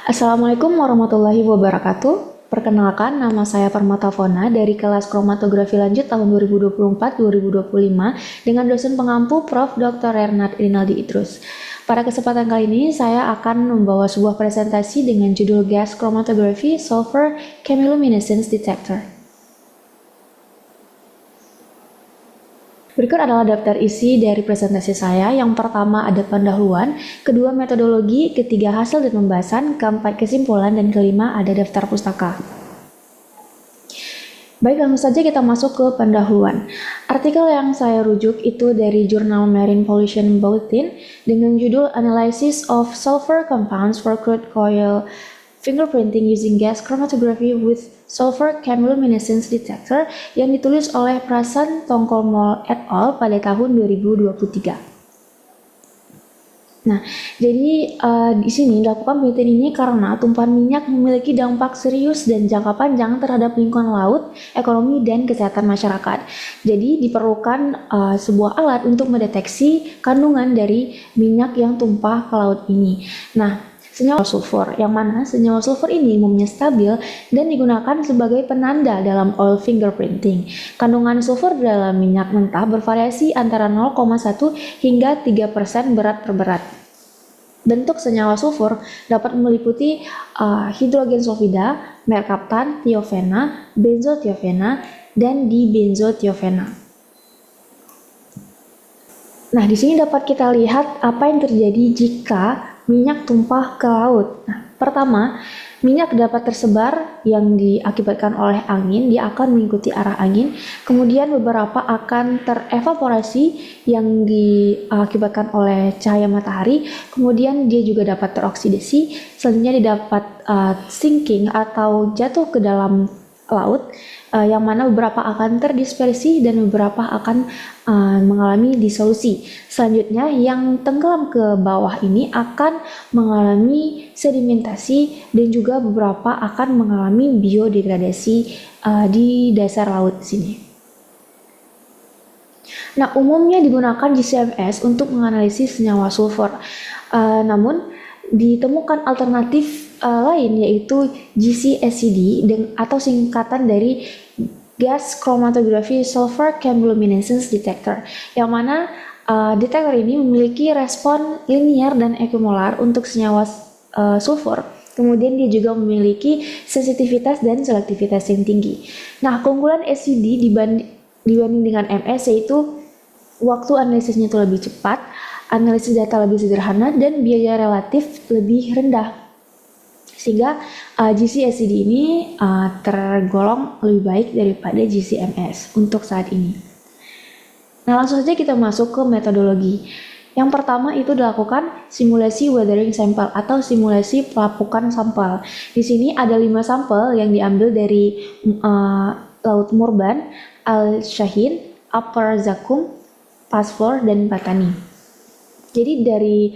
Assalamualaikum warahmatullahi wabarakatuh. Perkenalkan, nama saya Permata Fona dari kelas kromatografi lanjut tahun 2024-2025 dengan dosen pengampu Prof. Dr. Ernad Rinaldi Idrus. Pada kesempatan kali ini, saya akan membawa sebuah presentasi dengan judul Gas Chromatography Sulfur Chemiluminescence Detector. Berikut adalah daftar isi dari presentasi saya. Yang pertama ada pendahuluan, kedua metodologi, ketiga hasil dan pembahasan, keempat kesimpulan, dan kelima ada daftar pustaka. Baik, langsung saja kita masuk ke pendahuluan. Artikel yang saya rujuk itu dari jurnal Marine Pollution Bulletin dengan judul Analysis of Sulfur Compounds for Crude Oil Fingerprinting Using Gas Chromatography with Sulfur Chemiluminescence Detector yang ditulis oleh Prasan Tongkolmol et al. Pada tahun 2023. Nah, jadi di sini dilakukan penelitian ini karena tumpahan minyak memiliki dampak serius dan jangka panjang terhadap lingkungan laut, ekonomi, dan kesehatan masyarakat. Jadi diperlukan sebuah alat untuk mendeteksi kandungan dari minyak yang tumpah ke laut ini. Nah, senyawa sulfur, yang mana senyawa sulfur ini umumnya stabil dan digunakan sebagai penanda dalam oil fingerprinting. Kandungan sulfur dalam minyak mentah bervariasi antara 0,1 hingga 3% berat per berat. Bentuk senyawa sulfur dapat meliputi hidrogen sulfida, merkaptan, tiofena, benzotiofena, dan dibenzotiofena. Nah, di sini dapat kita lihat apa yang terjadi jika minyak tumpah ke laut. Nah, pertama, minyak dapat tersebar yang diakibatkan oleh angin, dia akan mengikuti arah angin. Kemudian beberapa akan terevaporasi yang diakibatkan oleh cahaya matahari. Kemudian dia juga dapat teroksidasi. Selanjutnya dia dapat sinking atau jatuh ke dalam laut, yang mana beberapa akan terdispersi dan beberapa akan mengalami disolusi. Selanjutnya yang tenggelam ke bawah ini akan mengalami sedimentasi dan juga beberapa akan mengalami biodegradasi di dasar laut sini. Nah, umumnya digunakan GCMS untuk menganalisis senyawa sulfur. Namun ditemukan alternatif lain yaitu GC-SCD atau singkatan dari Gas Chromatography Sulfur Chemiluminescence Detector, yang mana detektor ini memiliki respon linear dan ekimolar untuk senyawa sulfur. Kemudian dia juga memiliki sensitivitas dan selektivitas yang tinggi. Nah, keunggulan SCD dibanding dengan MS yaitu waktu analisisnya itu lebih cepat, analisis data lebih sederhana, dan biaya relatif lebih rendah. Sehingga GC-SCD ini tergolong lebih baik daripada GC-MS untuk saat ini. Nah, langsung saja kita masuk ke metodologi. Yang pertama itu dilakukan simulasi weathering sample atau simulasi pelapukan sampel. Di sini ada 5 sampel yang diambil dari Laut Murban, Al-Shahin, Upper Zakum, Pasflor, dan Patani. Jadi dari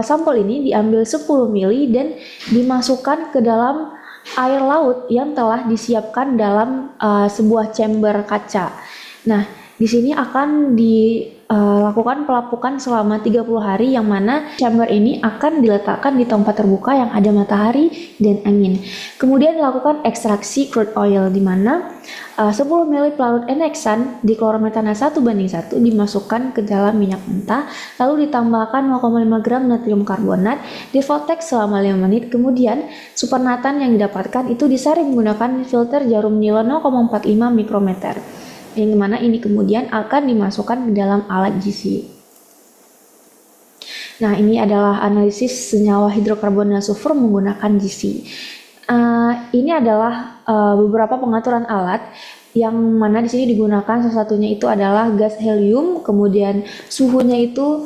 sampel ini diambil 10 mili dan dimasukkan ke dalam air laut yang telah disiapkan dalam sebuah chamber kaca. Nah, di sini akan dilakukan pelapukan selama 30 hari, yang mana chamber ini akan diletakkan di tempat terbuka yang ada matahari dan angin. Kemudian dilakukan ekstraksi crude oil, di mana 10 ml pelarut enhexan di klorometana 1:1 dimasukkan ke dalam minyak mentah, lalu ditambahkan 0,5 gram natrium karbonat, divoltex selama 5 menit. Kemudian supernatan yang didapatkan itu disaring menggunakan filter jarum nilon 0,45 mikrometer, yang mana ini kemudian akan dimasukkan ke dalam alat GC. Nah, ini adalah analisis senyawa hidrokarbon dan sulfur menggunakan GC. Ini adalah beberapa pengaturan alat yang mana di sini digunakan. Salah satunya itu adalah gas helium, kemudian suhunya itu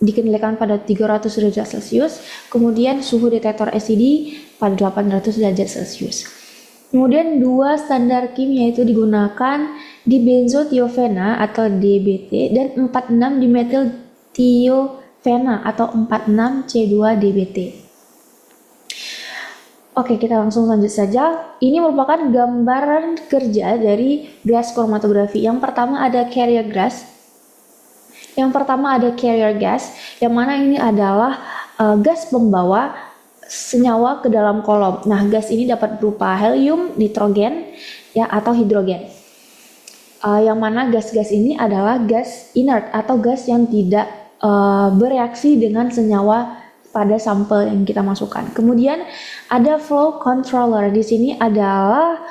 dikendalikan pada 300 derajat Celcius, kemudian suhu detektor SCD pada 800 derajat Celcius. Kemudian 2 standar kimia itu digunakan di benzotiofena atau DBT dan 46 dimetil tiofena atau 46C2-DBT. Oke, kita langsung lanjut saja. Ini merupakan gambaran kerja dari gas kromatografi. Yang pertama ada carrier gas. Yang mana ini adalah gas pembawa senyawa ke dalam kolom. Nah, gas ini dapat berupa helium, nitrogen, ya, atau hidrogen. Yang mana gas-gas ini adalah gas inert atau gas yang tidak bereaksi dengan senyawa pada sampel yang kita masukkan. Kemudian ada flow controller. Di sini adalah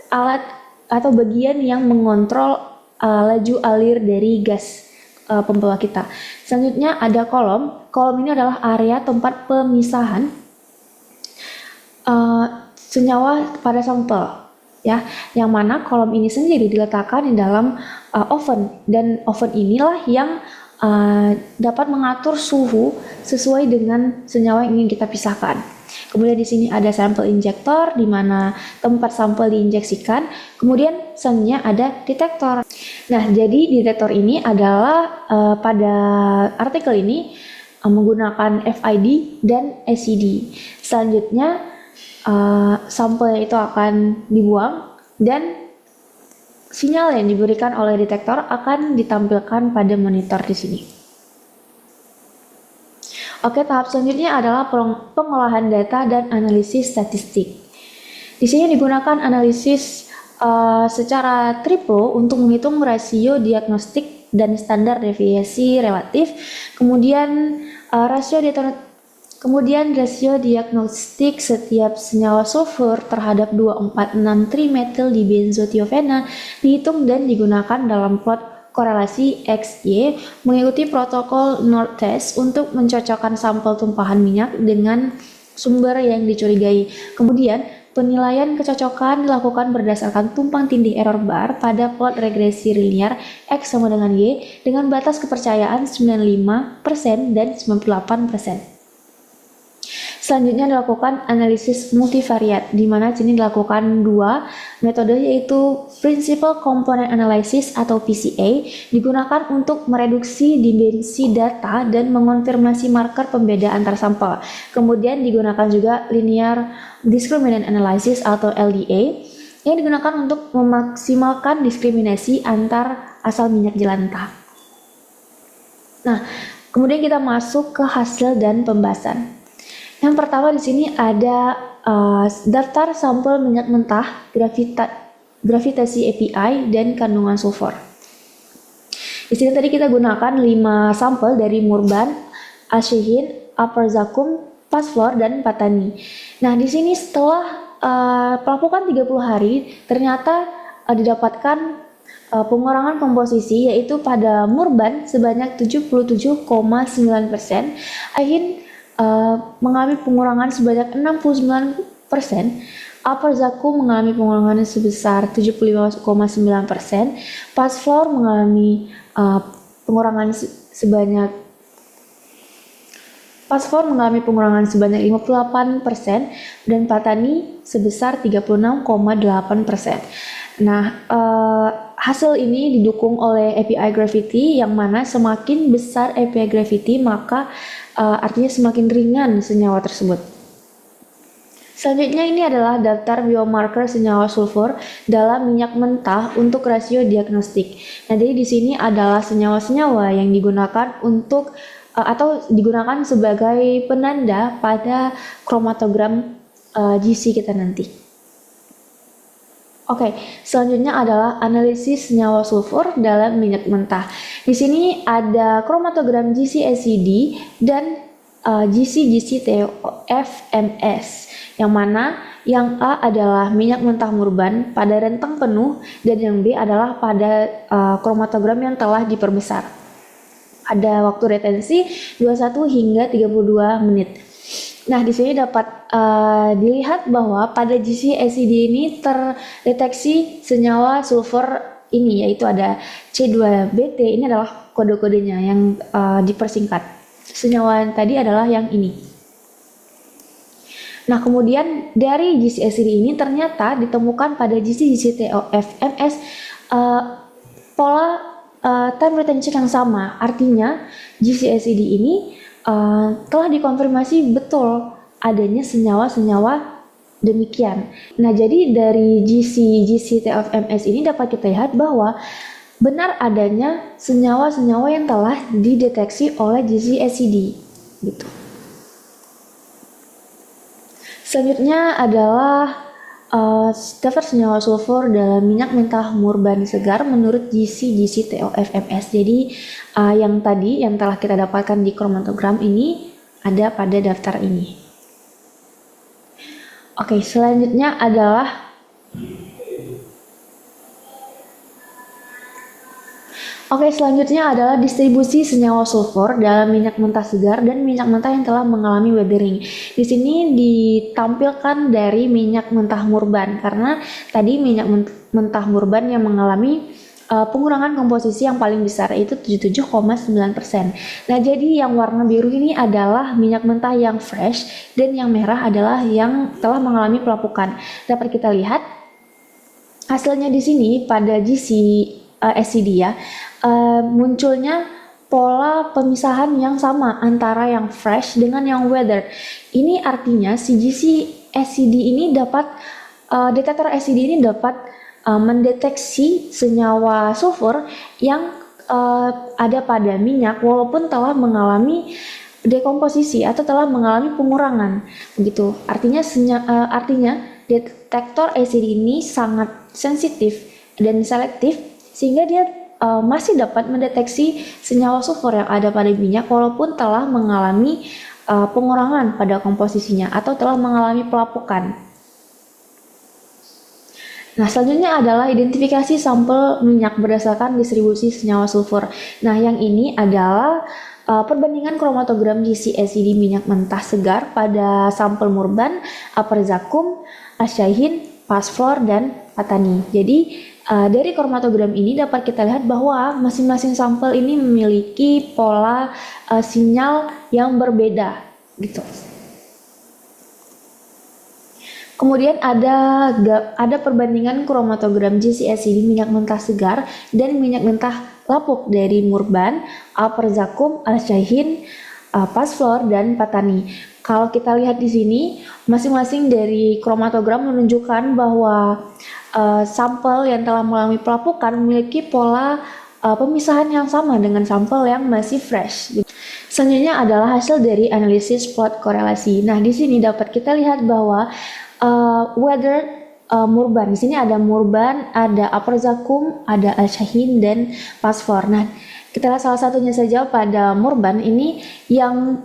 alat atau bagian yang mengontrol laju alir dari gas pembawa kita. Selanjutnya ada kolom. Kolom ini adalah area tempat pemisahan senyawa pada sampel, ya, yang mana kolom ini sendiri diletakkan di dalam oven, dan oven inilah yang dapat mengatur suhu sesuai dengan senyawa yang ingin kita pisahkan. Kemudian di sini ada sampel injektor, di mana tempat sampel diinjeksikan. Kemudian selanjutnya ada detektor. Nah, jadi detektor ini adalah pada artikel ini menggunakan FID dan SCD. Selanjutnya sampel itu akan dibuang dan sinyal yang diberikan oleh detektor akan ditampilkan pada monitor di sini. Oke, tahap selanjutnya adalah pengolahan data dan analisis statistik. Di sini digunakan analisis secara triplo untuk menghitung rasio diagnostik dan standar deviasi relatif, kemudian rasio diagnostik setiap senyawa sulfur terhadap 2,4,6 trimethyl-dibenzotiofena dihitung dan digunakan dalam plot korelasi XY mengikuti protokol NORTEST untuk mencocokkan sampel tumpahan minyak dengan sumber yang dicurigai. Kemudian, penilaian kecocokan dilakukan berdasarkan tumpang tindih error bar pada plot regresi linear X sama dengan Y dengan batas kepercayaan 95% dan 98%. Selanjutnya dilakukan analisis multivariat, di mana sini dilakukan dua metode, yaitu Principal Component Analysis atau PCA, digunakan untuk mereduksi dimensi data dan mengonfirmasi marker pembeda antar sampel. Kemudian digunakan juga Linear Discriminant Analysis atau LDA, yang digunakan untuk memaksimalkan diskriminasi antar asal minyak jelantah. Nah, kemudian kita masuk ke hasil dan pembahasan. Yang pertama di sini ada daftar sampel minyak mentah, gravitasi API, dan kandungan sulfur. Di sini tadi kita gunakan 5 sampel dari Murban, Ashihin, Upper Zakum, Pasflor, dan Patani. Nah, di sini setelah pelapukan 30 hari, ternyata didapatkan pengurangan komposisi, yaitu pada Murban sebanyak 77,9%, Ashihin mengalami pengurangan sebanyak 69%, Upper Zakum mengalami pengurangan sebesar 75,9%, Pasflor mengalami pengurangan sebanyak 58%, dan Patani sebesar 36,8%. Nah, hasil ini didukung oleh API gravity, yang mana semakin besar API gravity maka artinya semakin ringan senyawa tersebut. Selanjutnya ini adalah daftar biomarker senyawa sulfur dalam minyak mentah untuk rasio diagnostik. Nah, jadi di sini adalah senyawa-senyawa yang digunakan untuk atau digunakan sebagai penanda pada kromatogram GC kita nanti. Oke, selanjutnya adalah analisis senyawa sulfur dalam minyak mentah. Di sini ada kromatogram GC-SCD dan GC-GC-TOFMS, yang mana yang A adalah minyak mentah Murban pada rentang penuh dan yang B adalah pada kromatogram yang telah diperbesar. Ada waktu retensi 21 hingga 32 menit. Nah, di sini dapat dilihat bahwa pada GC-SCD ini terdeteksi senyawa sulfur ini, yaitu ada C2BT, ini adalah kode-kodenya yang dipersingkat. Senyawa yang tadi adalah yang ini. Nah, kemudian dari GC-SCD ini ternyata ditemukan pada GC-GC-TOFMS pola time retention yang sama. Artinya GC-SCD ini telah dikonfirmasi betul adanya senyawa-senyawa demikian. Nah, jadi dari GC-TOFMS ini dapat kita lihat bahwa benar adanya senyawa-senyawa yang telah dideteksi oleh GC-SCD gitu. Selanjutnya adalah daftar senyawa sulfur dalam minyak mentah murban segar menurut GC-GC-TOFMS. Jadi yang tadi yang telah kita dapatkan di kromatogram ini ada pada daftar ini. Oke, selanjutnya adalah distribusi senyawa sulfur dalam minyak mentah segar dan minyak mentah yang telah mengalami weathering. Di sini ditampilkan dari minyak mentah murban karena tadi minyak mentah murban yang mengalami pengurangan komposisi yang paling besar yaitu 77,9%. Nah, jadi yang warna biru ini adalah minyak mentah yang fresh dan yang merah adalah yang telah mengalami pelapukan. Dapat kita lihat hasilnya di sini pada GC SCD ya. Munculnya pola pemisahan yang sama antara yang fresh dengan yang weathered. Ini artinya si GC SCD ini dapat detektor SCD ini dapat mendeteksi senyawa sulfur yang ada pada minyak walaupun telah mengalami dekomposisi atau telah mengalami pengurangan. Begitu. Artinya detektor SCD ini sangat sensitif dan selektif sehingga dia masih dapat mendeteksi senyawa sulfur yang ada pada minyak walaupun telah mengalami pengurangan pada komposisinya atau telah mengalami pelapukan. Nah, selanjutnya adalah identifikasi sampel minyak berdasarkan distribusi senyawa sulfur. Nah, yang ini adalah perbandingan kromatogram GC-SCD minyak mentah segar pada sampel murban, upper zakum, asyahin, pasflor, dan patani. Jadi, dari kromatogram ini dapat kita lihat bahwa masing-masing sampel ini memiliki pola sinyal yang berbeda, gitu. Kemudian ada perbandingan kromatogram GC-SCD minyak mentah segar dan minyak mentah lapuk dari murban, upper zakum, asyahin, pasflor, dan patani. Kalau kita lihat di sini, masing-masing dari kromatogram menunjukkan bahwa sampel yang telah mengalami pelapukan memiliki pola pemisahan yang sama dengan sampel yang masih fresh. Selanjutnya adalah hasil dari analisis plot korelasi. Nah, di sini dapat kita lihat bahwa weathered murban. Di sini ada murban, ada upper zakum, ada asyahin, dan pasflor. Nah, kita lihat salah satunya saja pada murban ini yang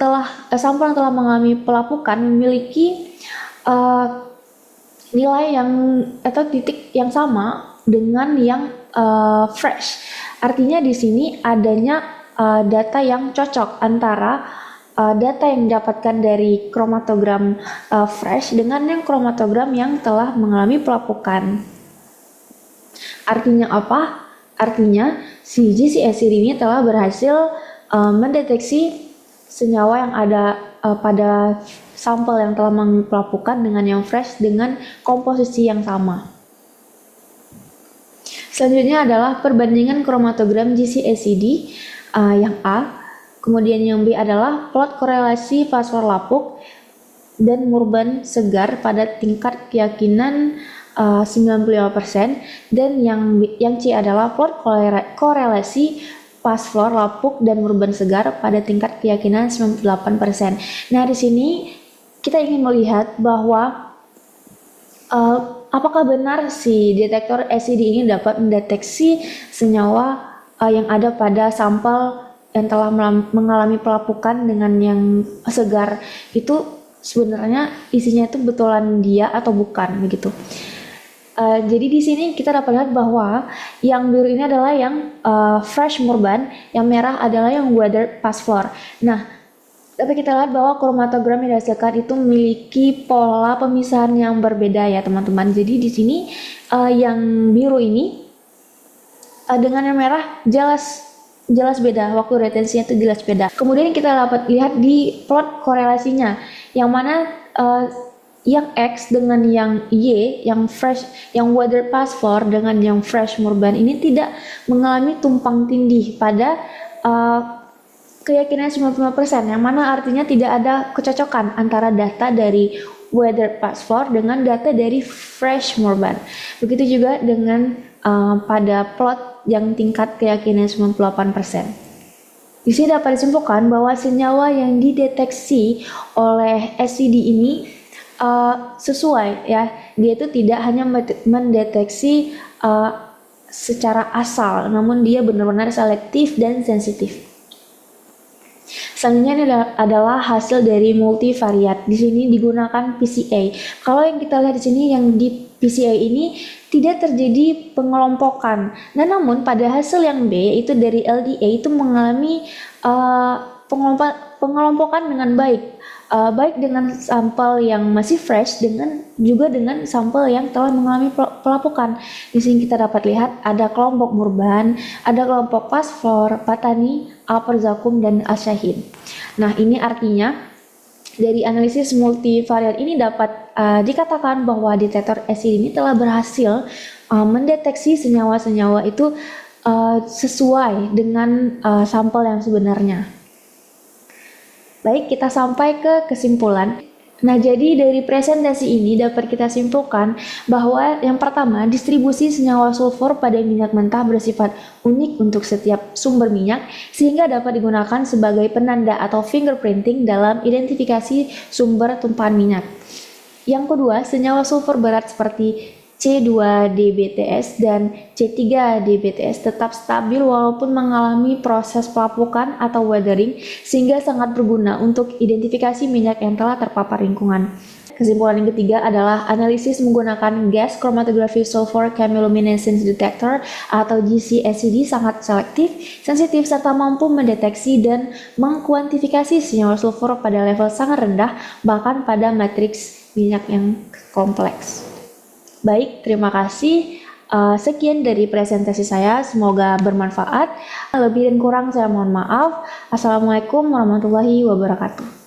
sampel yang telah mengalami pelapukan memiliki nilai yang atau titik yang sama dengan yang fresh. Artinya di sini adanya data yang cocok antara data yang didapatkan dari kromatogram fresh dengan yang kromatogram yang telah mengalami pelapukan. Artinya apa? Artinya si GC-SCD ini telah berhasil mendeteksi senyawa yang ada pada sampel yang telah mengalami pelapukan dengan yang fresh dengan komposisi yang sama. Selanjutnya adalah perbandingan kromatogram GC-SCD yang A. Kemudian yang B adalah plot korelasi fosfor lapuk dan murban segar pada tingkat keyakinan 95% dan yang C adalah plot korelasi fosfor lapuk dan murban segar pada tingkat keyakinan 98%. Nah, di sini kita ingin melihat bahwa apakah benar si detektor SCD ini dapat mendeteksi senyawa yang ada pada sampel yang telah mengalami pelapukan dengan yang segar itu sebenarnya isinya itu betulan dia atau bukan begitu. Jadi di sini kita dapat lihat bahwa yang biru ini adalah yang fresh murban, yang merah adalah yang weathered pasflor. Nah, dapat kita lihat bahwa kromatogram yang dihasilkan itu memiliki pola pemisahan yang berbeda ya teman-teman. Jadi di sini yang biru ini dengan yang merah jelas beda, waktu retensinya itu jelas beda. Kemudian kita dapat lihat di plot korelasinya, yang mana yang X dengan yang Y, yang fresh, yang weathered pasflor dengan yang fresh murban ini tidak mengalami tumpang tindih pada keyakinan 95%, yang mana artinya tidak ada kecocokan antara data dari weathered pasflor dengan data dari fresh murban. Begitu juga dengan pada plot yang tingkat keyakinan 98%. Di sini dapat disimpulkan bahwa senyawa yang dideteksi oleh SCD ini sesuai ya. Dia itu tidak hanya mendeteksi secara asal, namun dia benar-benar selektif dan sensitif. Selanjutnya ini adalah hasil dari multivariat. Di sini digunakan PCA. Kalau yang kita lihat di sini, yang di PCA ini tidak terjadi pengelompokan. Nah, namun pada hasil yang B, yaitu dari LDA, itu mengalami pengelompokan dengan baik. Baik dengan sampel yang masih fresh juga dengan sampel yang telah mengalami pelapukan. Di sini kita dapat lihat ada kelompok Murban, ada kelompok Pasflor, Patani, Alperzakum, dan Al-Shahin. Nah, ini artinya dari analisis multivariat ini dapat dikatakan bahwa detektor acid ini telah berhasil mendeteksi senyawa-senyawa itu sesuai dengan sampel yang sebenarnya. Baik, kita sampai ke kesimpulan. Nah, jadi dari presentasi ini dapat kita simpulkan bahwa yang pertama, distribusi senyawa sulfur pada minyak mentah bersifat unik untuk setiap sumber minyak, sehingga dapat digunakan sebagai penanda atau fingerprinting dalam identifikasi sumber tumpahan minyak. Yang kedua, senyawa sulfur berat seperti C2-DBTS dan C3-DBTS tetap stabil walaupun mengalami proses pelapukan atau weathering, sehingga sangat berguna untuk identifikasi minyak yang telah terpapar lingkungan. Kesimpulan yang ketiga adalah analisis menggunakan Gas Chromatography Sulfur Chemiluminescence Detector atau GCSCD sangat selektif, sensitif, serta mampu mendeteksi dan mengkuantifikasi senyawa sulfur pada level sangat rendah, bahkan pada matriks minyak yang kompleks. Baik, terima kasih. Sekian dari presentasi saya, semoga bermanfaat. Lebih dan kurang saya mohon maaf. Assalamualaikum warahmatullahi wabarakatuh.